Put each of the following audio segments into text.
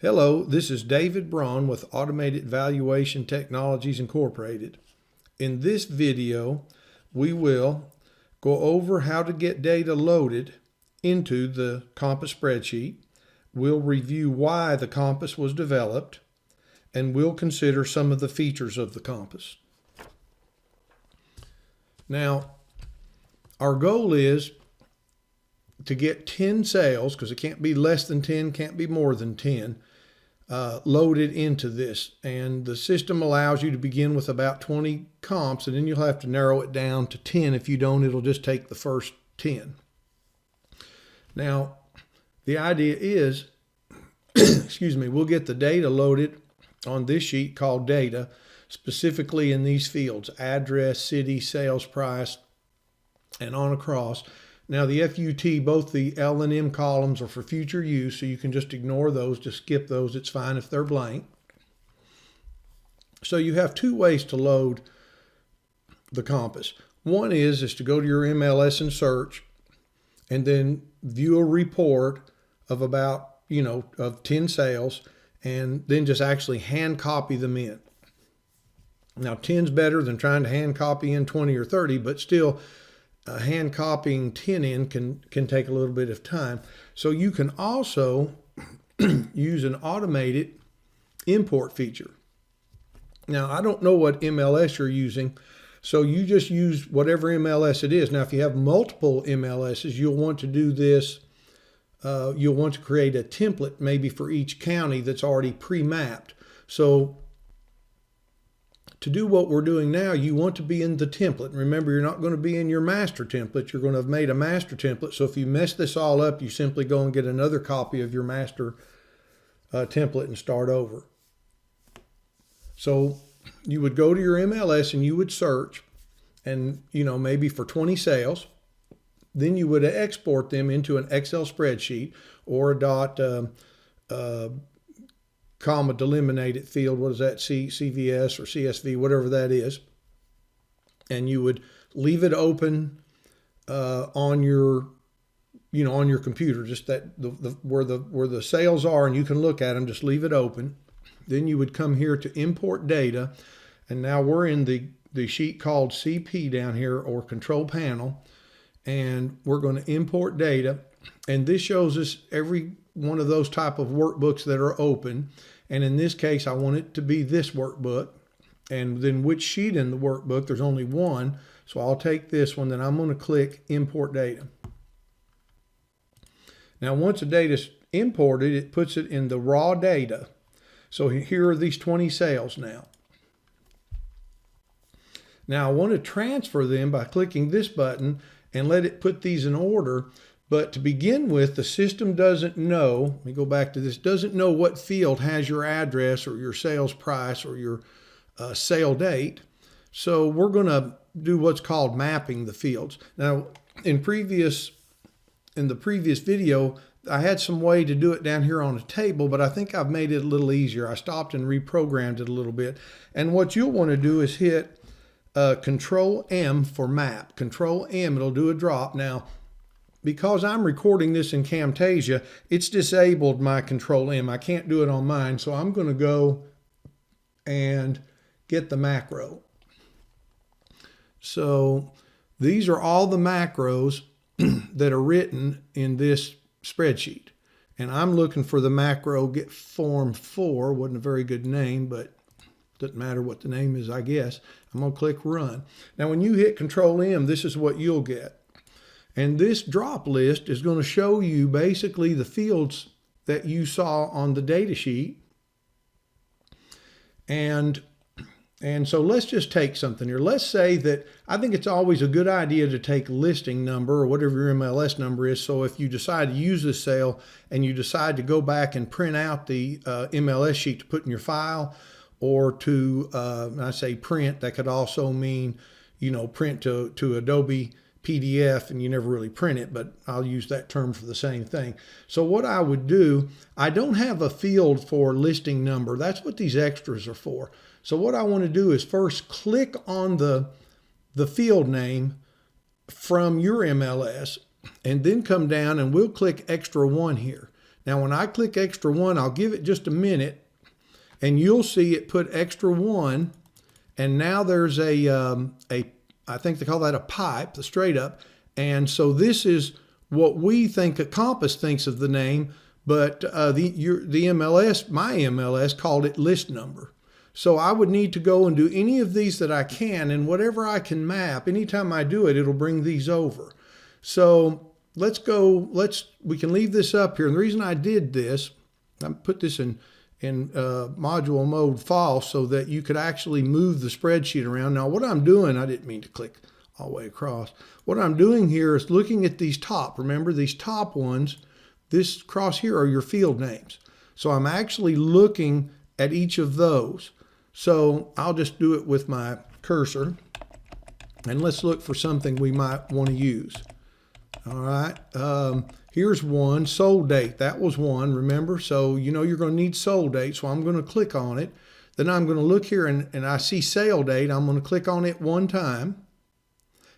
Hello, this is David Braun with Automated Valuation Technologies Incorporated. In this video, we will go over how to get data loaded into the Compass spreadsheet. We'll review why the Compass was developed, and we'll consider some of the features of the Compass. Now, our goal is to get 10 sales, because it can't be less than 10, can't be more than 10, loaded into this. And the system allows you to begin with about 20 comps, and then you'll have to narrow it down to 10. If you don't, it'll just take the first 10. Now, the idea is, excuse me, we'll get the data loaded on this sheet called data, specifically in these fields: address, city, sales price, and on across. Now the FUT, both the L and M columns are for future use, so you can just ignore those, just skip those. It's fine if they're blank. So you have two ways to load the Compass. One is to go to your MLS and search, and then view a report of about, of 10 sales, and then just actually hand copy them in. Now 10's better than trying to hand copy in 20 or 30, but still, hand copying 10 in can take a little bit of time. So you can also use an automated import feature. Now, I don't know what MLS you're using, so you just use whatever MLS it is. Now, if you have multiple MLSs, you'll want to do this. You'll want to create a template maybe for each county that's already pre-mapped. So to do what we're doing now, you want to be in the template. Remember, you're not going to be in your master template. You're going to have made a master template. So if you mess this all up, you simply go and get another copy of your master template and start over. So you would go to your MLS and you would search, and maybe for 20 sales. Then you would export them into an Excel spreadsheet or a comma delimited field. What is that? CVS or CSV, whatever that is. And you would leave it open on your computer, just that where the sales are, and you can look at them. Just leave it open. Then you would come here to import data, and now we're in the sheet called CP down here, or control panel, and we're going to import data. And this shows us every one of those type of workbooks that are open. And in this case, I want it to be this workbook. And then which sheet in the workbook, there's only one. So I'll take this one, then I'm going to click import data. Now, once the data's imported, it puts it in the raw data. So here are these 20 sales now. Now I want to transfer them by clicking this button and let it put these in order. But to begin with, the system doesn't know, let me go back to this, doesn't know what field has your address or your sales price or your sale date. So we're going to do what's called mapping the fields. Now, in the previous video, I had some way to do it down here on a table, but I think I've made it a little easier. I stopped and reprogrammed it a little bit. And what you'll want to do is hit Control M for map. Control M, it'll do a drop. Now, because I'm recording this in Camtasia, it's disabled my Control M. I can't do it on mine, so I'm going to go and get the macro. So these are all the macros that are written in this spreadsheet. And I'm looking for the macro get form 4. Wasn't a very good name, but doesn't matter what the name is, I guess. I'm going to click run. Now, when you hit Control M, this is what you'll get. And this drop list is going to show you basically the fields that you saw on the data sheet. And so let's just take something here. Let's say that I think it's always a good idea to take listing number or whatever your MLS number is. So if you decide to use this sale and you decide to go back and print out the MLS sheet to put in your file, or to, when I say print, that could also mean, print to Adobe PDF, and you never really print it, but I'll use that term for the same thing. So what I would do, I don't have a field for listing number. That's what these extras are for. So what I want to do is first click on the field name from your MLS, and then come down and we'll click extra 1 here. Now when I click extra 1, I'll give it just a minute, and you'll see it put extra 1, and now there's I think they call that a pipe, the straight up. And so this is what we think a compass thinks of the name, but the MLS, my MLS, called it list number. So I would need to go and do any of these that I can, and whatever I can map, anytime I do it, it'll bring these over. So let's go, we can leave this up here. And the reason I did this, I put this in module mode false so that you could actually move the spreadsheet around. Now what I'm doing, I didn't mean to click all the way across. What I'm doing here is looking at these top, remember these top ones, this cross here are your field names. So I'm actually looking at each of those. So I'll just do it with my cursor, and let's look for something we might want to use. All right, here's one, sold date. That was one, remember? So you know you're going to need sold date, so I'm going to click on it. Then I'm going to look here, and I see sale date. I'm going to click on it one time,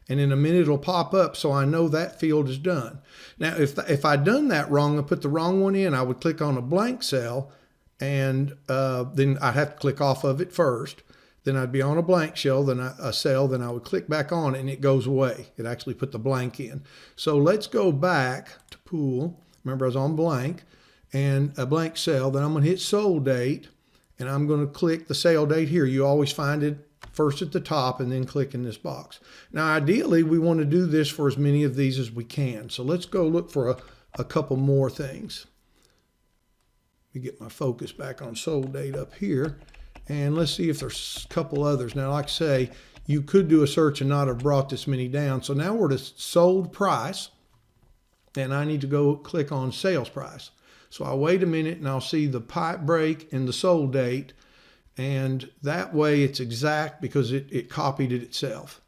and in a minute it'll pop up, so I know that field is done. Now if I'd done that wrong and put the wrong one in, I would click on a blank cell, and then I'd have to click off of it first. Then I'd be on a blank cell, then I would click back on it, and it goes away. It actually put the blank in. So let's go back to pool. Remember I was on blank, and a blank cell. Then I'm going to hit sold date, and I'm going to click the sale date here. You always find it first at the top and then click in this box. Now ideally we want to do this for as many of these as we can. So let's go look for a couple more things. Let me get my focus back on sold date up here. And let's see if there's a couple others. Now, like I say, you could do a search and not have brought this many down. So now we're to sold price, and I need to go click on sales price. So I'll wait a minute, and I'll see the pipe break and the sold date, and that way it's exact because it copied it itself.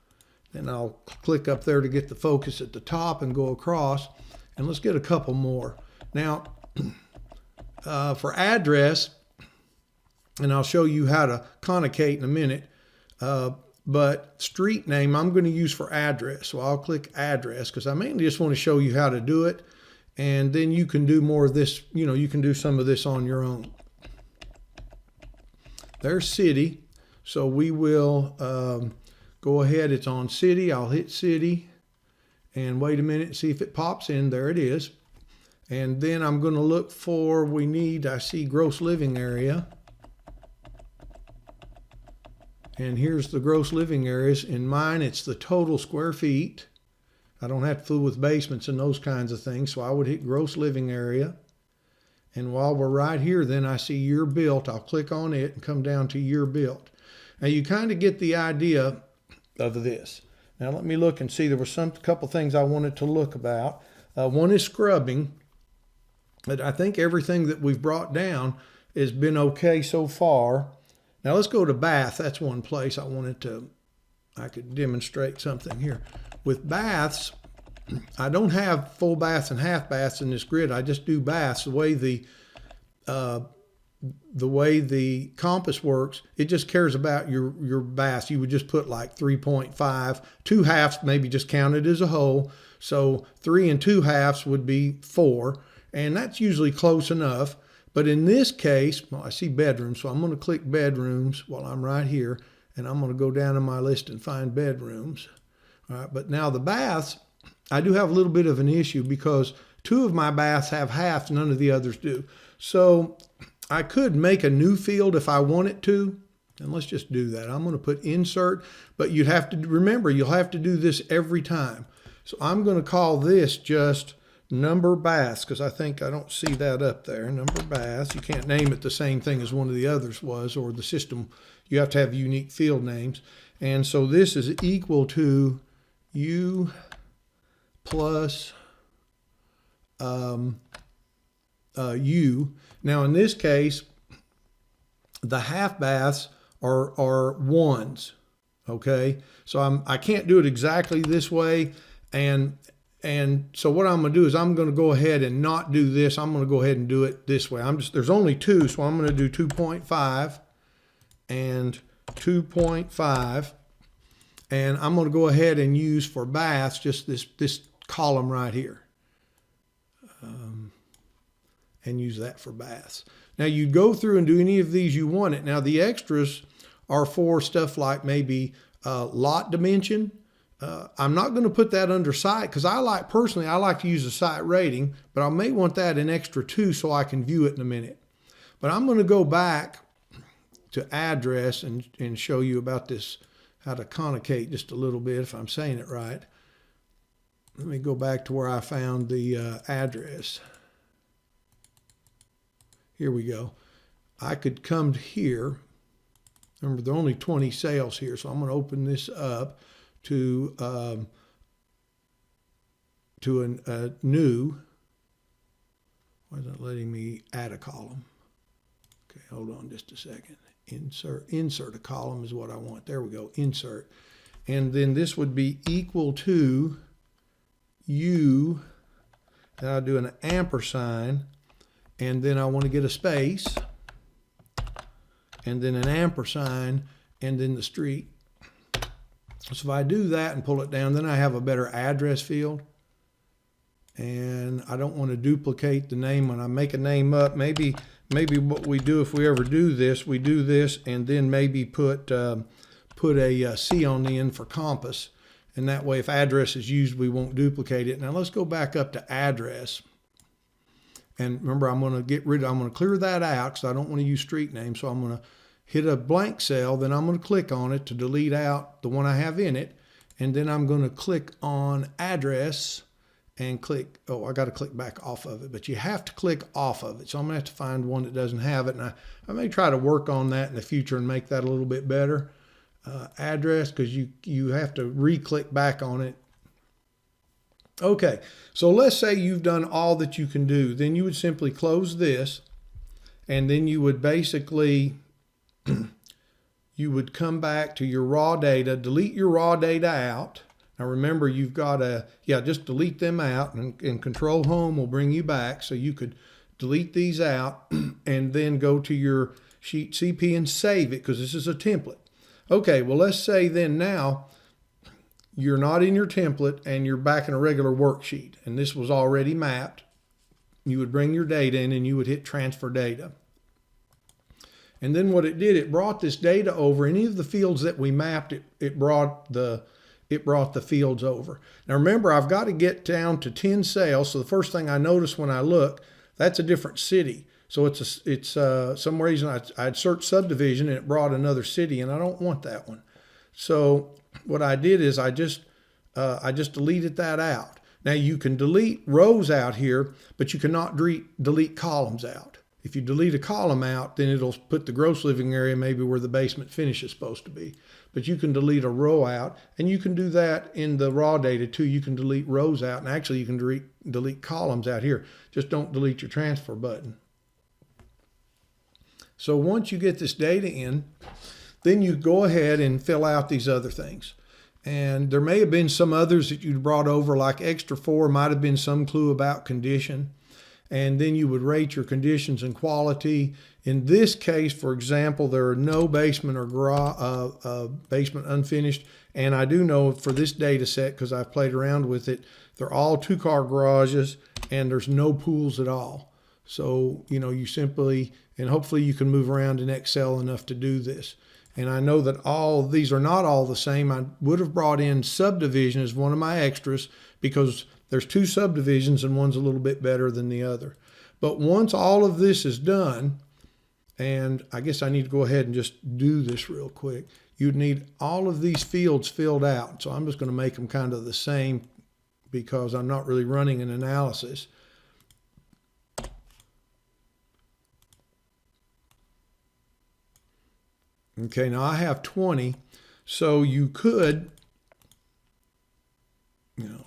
Then I'll click up there to get the focus at the top and go across, and let's get a couple more. Now, for address, and I'll show you how to concatenate in a minute, but street name I'm going to use for address. So I'll click address because I mainly just want to show you how to do it, and then you can do more of this, you can do some of this on your own. There's city, so we will go ahead, it's on city, I'll hit city, and wait a minute and see if it pops in. There it is. And then I'm going to look for, I see gross living area. And here's the gross living areas. In mine, it's the total square feet. I don't have to fool with basements and those kinds of things, so I would hit gross living area. And while we're right here, then I see year built. I'll click on it and come down to year built. Now you kind of get the idea of this. Now let me look and see. There were couple things I wanted to look about. One is scrubbing. But I think everything that we've brought down has been okay so far. Now let's go to bath. That's one place I could demonstrate something here. With baths, I don't have full baths and half baths in this grid. I just do baths. The way the compass works, it just cares about your baths. You would just put like 3.5, 2 halves maybe just counted as a whole. So 3 and 2 halves would be 4, and that's usually close enough. But in this case, well, I see bedrooms, so I'm going to click bedrooms while I'm right here, and I'm going to go down in my list and find bedrooms. All right, but now the baths, I do have a little bit of an issue because 2 of my baths have halves, none of the others do. So I could make a new field if I wanted to, and let's just do that. I'm going to put insert, but you'd have to remember, you'll have to do this every time. So I'm going to call this just number baths, because I don't see that up there. Number baths. You can't name it the same thing as one of the others was, or the system. You have to have unique field names. And so this is equal to U plus U. Now in this case, the half baths are ones. Okay, so I can't do it exactly this way, and so what I'm going to do is I'm going to go ahead and not do this. I'm going to go ahead and do it this way. There's only 2, so I'm going to do 2.5 and 2.5, and I'm going to go ahead and use for baths just this column right here. and use that for baths. Now you go through and do any of these you want it. Now the extras are for stuff like maybe lot dimension. I'm not going to put that under site because I like to use a site rating, but I may want that in extra too so I can view it in a minute. But I'm going to go back to address and show you about this, how to concatenate just a little bit if I'm saying it right. Let me go back to where I found the address. Here we go. I could come to here. Remember, there are only 20 sales here, so I'm going to open this up to a new. Why isn't it letting me add a column? Okay, hold on just a second. Insert a column is what I want. There we go, insert. And then this would be equal to U, and I'll do an ampersand, and then I want to get a space, and then an ampersand, and then the street. So if I do that and pull it down, then I have a better address field. And I don't want to duplicate the name. When I make a name up, maybe what we do if we ever do this, we do this and then maybe put a C on the end for compass. And that way if address is used, we won't duplicate it. Now let's go back up to address. And remember, I'm going to clear that out because I don't want to use street name. So I'm going to hit a blank cell, then I'm going to click on it to delete out the one I have in it. And then I'm going to click on address and click, I got to click back off of it, but you have to click off of it. So I'm going to have to find one that doesn't have it. And I may try to work on that in the future and make that a little bit better. Address, because you have to re-click back on it. Okay, so let's say you've done all that you can do. Then you would simply close this, and then you would basically, you would come back to your raw data, delete your raw data out. Now remember, you've got to, just delete them out, and Control Home will bring you back. So you could delete these out and then go to your sheet CP and save it because this is a template. Okay, well, let's say then now you're not in your template and you're back in a regular worksheet and this was already mapped. You would bring your data in and you would hit transfer data. And then what it did, it brought this data over. Any of the fields that we mapped, it brought the fields over. Now remember, I've got to get down to 10 sales. So the first thing I notice when I look, that's a different city. So it's some reason I'd searched subdivision and it brought another city, and I don't want that one. So what I did is I just deleted that out. Now you can delete rows out here, but you cannot delete columns out. If you delete a column out, then it'll put the gross living area maybe where the basement finish is supposed to be. But you can delete a row out, and you can do that in the raw data too. You can delete rows out, and actually you can delete columns out here. Just don't delete your transfer button. So once you get this data in, then you go ahead and fill out these other things. And there may have been some others that you brought over, like extra 4 might have been some clue about condition. And then you would rate your conditions and quality. In this case, for example, there are no basement or basement unfinished. And I do know for this data set, because I've played around with it, they're all 2-car garages and there's no pools at all. So, you simply, and hopefully you can move around in Excel enough to do this. And I know that all these are not all the same. I would have brought in subdivision as one of my extras because there's 2 subdivisions and one's a little bit better than the other. But once all of this is done, and I guess I need to go ahead and just do this real quick, you'd need all of these fields filled out. So I'm just going to make them kind of the same because I'm not really running an analysis. Okay, now I have 20, so you could,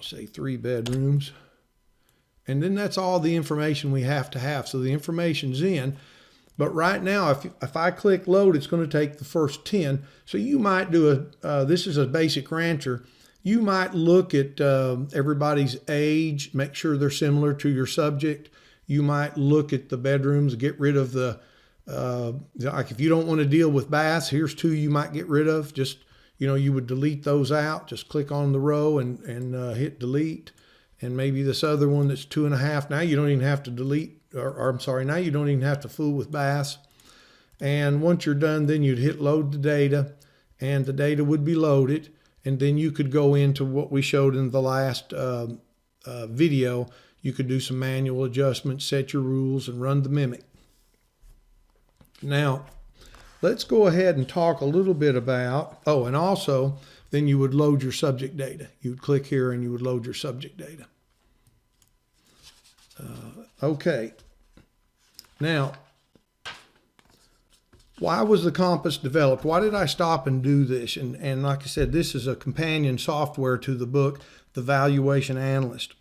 say 3 bedrooms, and then that's all the information we have to have. So the information's in, but right now, if I click load, it's going to take the first 10. So you might do this is a basic rancher. You might look at everybody's age, make sure they're similar to your subject. You might look at the bedrooms, get rid of the like if you don't want to deal with baths, here's 2 you might get rid of. Just, you would delete those out. Just click on the row and hit delete. And maybe this other one that's 2.5. Now you don't even have to delete or I'm sorry, now you don't even have to fool with Bass. And once you're done, then you'd hit load the data, and the data would be loaded. And then you could go into what we showed in the last video. You could do some manual adjustments, set your rules, and run the mimic. Now, let's go ahead and talk a little bit about, oh, and also, then you would load your subject data. You would click here and you would load your subject data. Okay. Now, why was the compass developed? Why did I stop and do this? And like I said, this is a companion software to the book, The Valuation Analyst.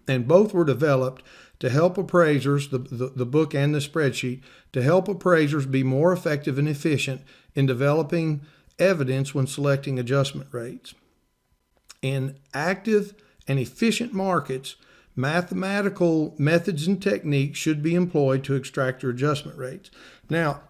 And both were developed to help appraisers, the book and the spreadsheet, to help appraisers be more effective and efficient in developing evidence when selecting adjustment rates. In active and efficient markets, mathematical methods and techniques should be employed to extract your adjustment rates. Now,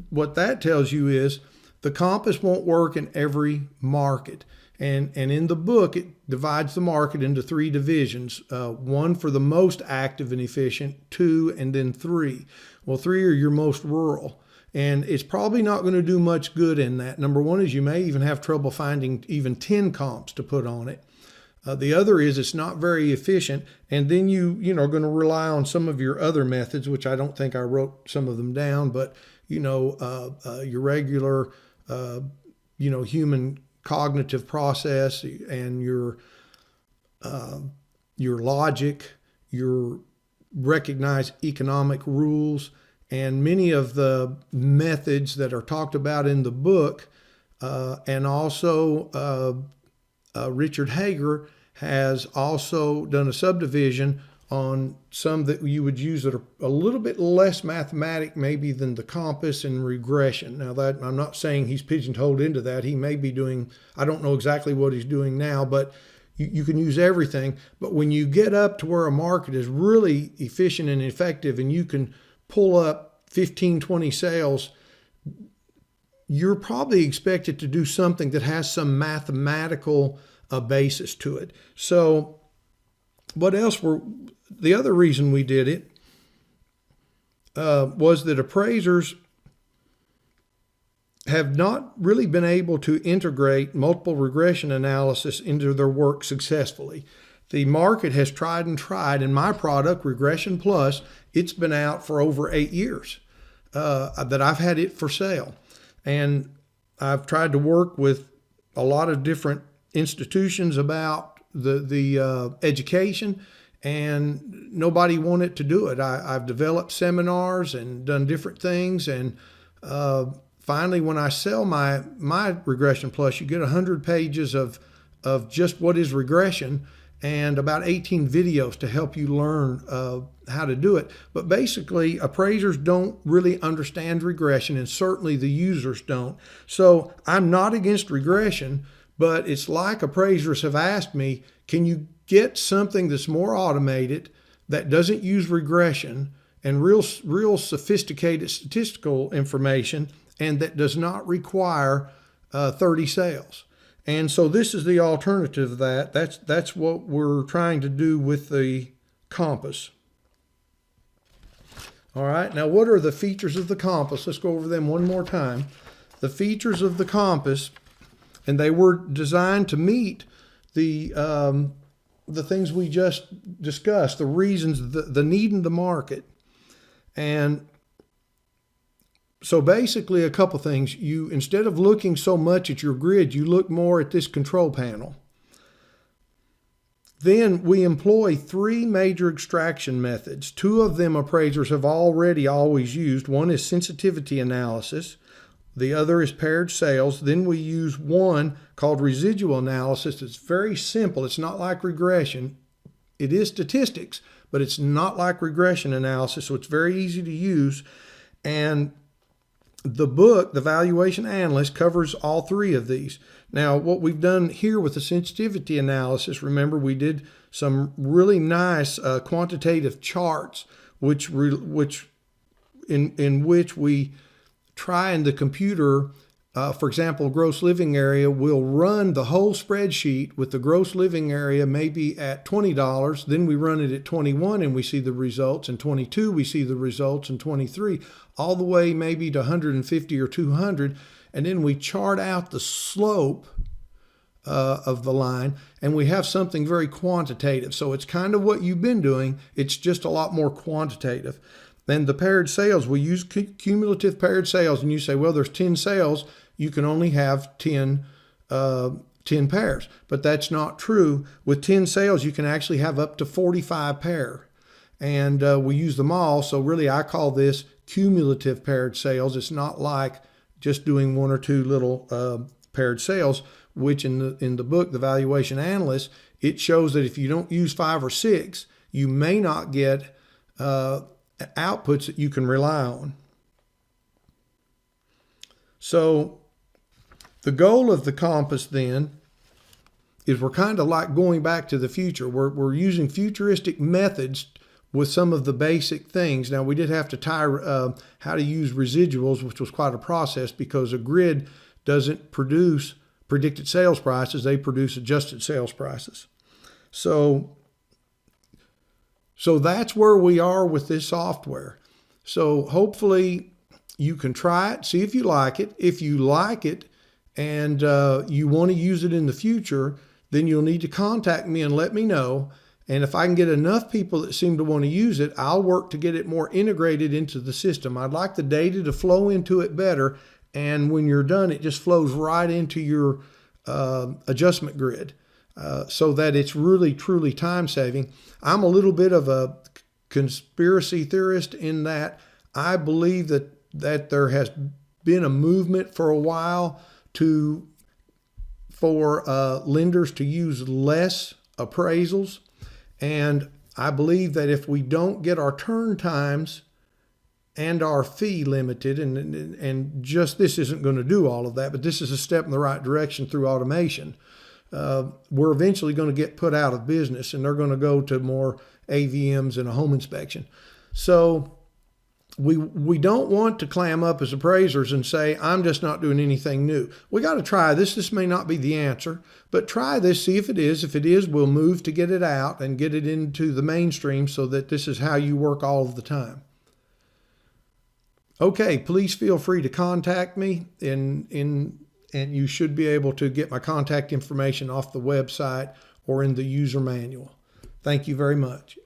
what that tells you is the compass won't work in every market. And in the book, it divides the market into 3 divisions. 1 for the most active and efficient, 2, and then 3. Well, 3 are your most rural. And it's probably not going to do much good in that. Number 1 is you may even have trouble finding even 10 comps to put on it. The other is it's not very efficient. And then you are going to rely on some of your other methods, which I don't think I wrote some of them down, but, your regular, human cognitive process and your logic, your recognized economic rules, and many of the methods that are talked about in the book. And also Richard Hager has also done a subdivision on some that you would use that are a little bit less mathematic maybe than the compass and regression. Now, that I'm not saying he's pigeonholed into that. He may be doing, I don't know exactly what he's doing now, but you can use everything. But when you get up to where a market is really efficient and effective and you can pull up 15, 20 sales, you're probably expected to do something that has some mathematical basis to it. So what else the other reason we did it was that appraisers have not really been able to integrate multiple regression analysis into their work successfully. The market has tried and tried, and my product, Regression Plus, it's been out for over 8 years that I've had it for sale. And I've tried to work with a lot of different institutions about the education, and nobody wanted to do it. I've developed seminars and done different things, and finally, when I sell my Regression Plus, you get 100 pages of just what is regression and about 18 videos to help you learn how to do it. But basically, appraisers don't really understand regression, and certainly the users don't. So I'm not against regression, but it's like appraisers have asked me, can you get something that's more automated, that doesn't use regression, and real sophisticated statistical information, and that does not require 30 sales? And so this is the alternative of that. That's what we're trying to do with the compass. All right, now what are the features of the compass? Let's go over them one more time. The features of the compass, and they were designed to meet the things we just discussed, the reasons, the need in the market. And so basically a couple things. You, instead of looking so much at your grid, you look more at this control panel. Then we employ 3 major extraction methods. 2 of them appraisers have already always used. One is sensitivity analysis. The other is paired sales. Then we use one called residual analysis. It's very simple. It's not like regression. It is statistics, but it's not like regression analysis, so it's very easy to use. And the book, The Valuation Analyst, covers all 3 of these. Now, what we've done here with the sensitivity analysis, remember we did some really nice quantitative charts, in which we try in the computer for example, gross living area, we'll run the whole spreadsheet with the gross living area maybe at $20. Then we run it at 21 and we see the results. And 22, we see the results. And 23, all the way maybe to 150 or 200. And then we chart out the slope of the line, and we have something very quantitative. So it's kind of what you've been doing. It's just a lot more quantitative. Then the paired sales, we use cumulative paired sales, and you say, well, there's 10 sales. You can only have 10 pairs, but that's not true. With 10 sales, you can actually have up to 45 pair, and we use them all. So really, I call this cumulative paired sales. It's not like just doing one or two little paired sales, which in the book, The Valuation Analyst, it shows that if you don't use 5 or 6, you may not get outputs that you can rely on. So the goal of the compass then is we're kind of like going back to the future. We're using futuristic methods with some of the basic things. Now, we did have to tie how to use residuals, which was quite a process because a grid doesn't produce predicted sales prices. They produce adjusted sales prices. So that's where we are with this software. So hopefully you can try it, see if you like it. If you like it and you want to use it in the future, then you'll need to contact me and let me know. And if I can get enough people that seem to want to use it, I'll work to get it more integrated into the system. I'd like the data to flow into it better. And when you're done, it just flows right into your adjustment grid so that it's really, truly time saving. I'm a little bit of a conspiracy theorist in that I believe that there has been a movement for a while for lenders to use less appraisals. And I believe that if we don't get our turn times and our fee limited, and just this isn't going to do all of that, but this is a step in the right direction through automation, we're eventually going to get put out of business, and they're going to go to more AVMs and a home inspection. So we don't want to clam up as appraisers and say, I'm just not doing anything new. We got to try this. This may not be the answer, but try this, see if it is. If it is, we'll move to get it out and get it into the mainstream so that this is how you work all of the time. Okay, please feel free to contact me, and you should be able to get my contact information off the website or in the user manual. Thank you very much.